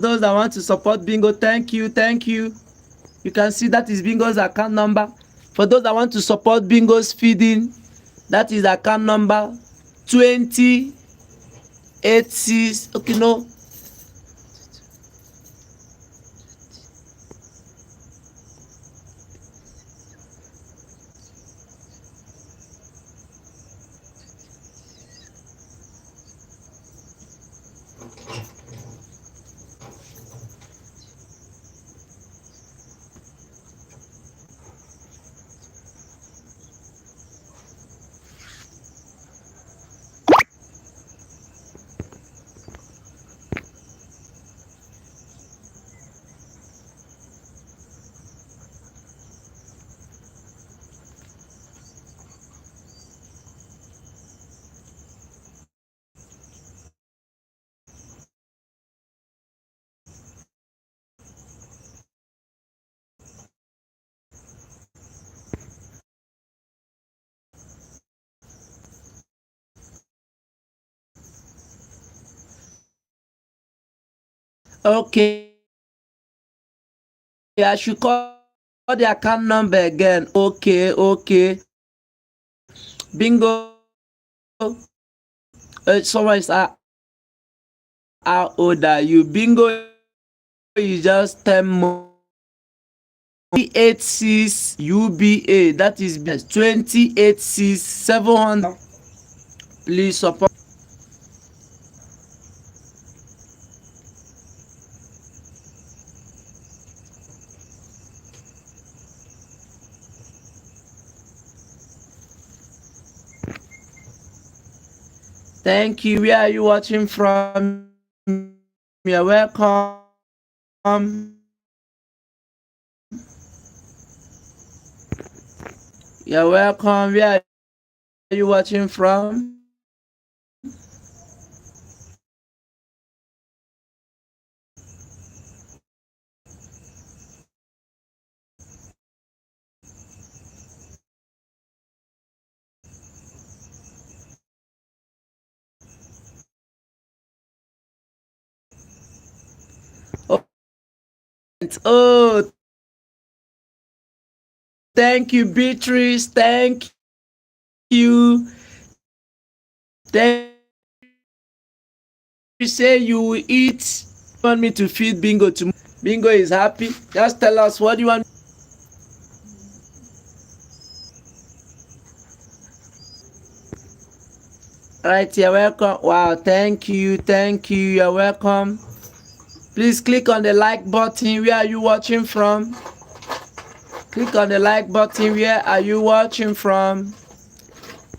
those that want to support Bingo, thank you, thank you. You can see that is Bingo's account number. For those that want to support Bingo's feeding, that is account number 2086. Okay, no. Okay, I should call the account number again. Okay, okay. Bingo. Someone is how old are you? Bingo is just 10 more. 286 UBA, that is 286 700. Please support. Thank you. Where are you watching from? You're welcome. You're welcome. Where are you watching from? Oh, oh, thank you, Beatrice. Thank you. Thank you. Say you will eat. Want me to feed Bingo tomorrow? Bingo is happy. Just tell us what you want. Right, you're welcome. Wow, thank you, thank you. You're welcome. Please click on the like button. Where are you watching from? Click on the like button. Where are you watching from?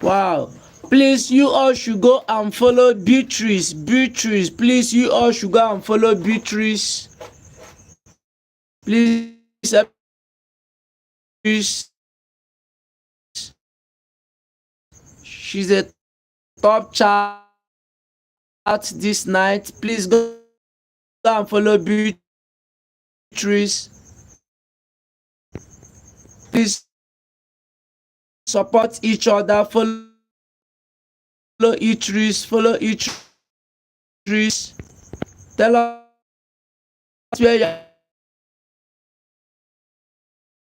Wow. Please, you all should go and follow Beatrice. Beatrice, please, you all should go and follow Beatrice. Please, Beatrice. She's a top chat this night. Please go and follow Beatrice. Please support each other. Follow Beatrice. Follow Beatrice. Tell us where you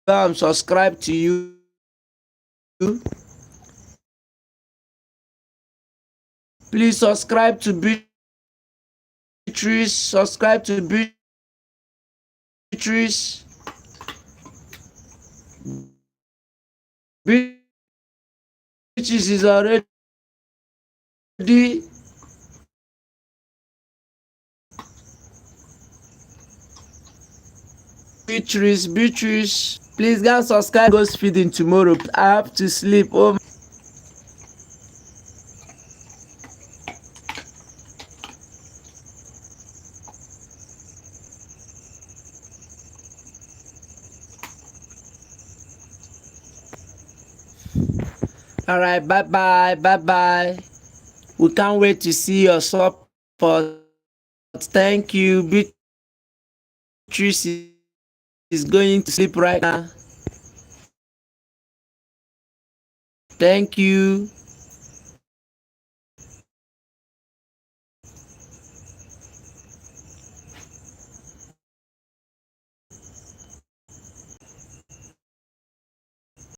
are. Subscribe to you. Please subscribe to Beatrice. Subscribe to Beatrice. Beatrice is already. Beatrice, please go and subscribe. Goes feeding tomorrow. I have to sleep. Oh. All right, bye bye, bye bye. We can't wait to see your support. Thank you. Beatrice is going to sleep right now. Thank you.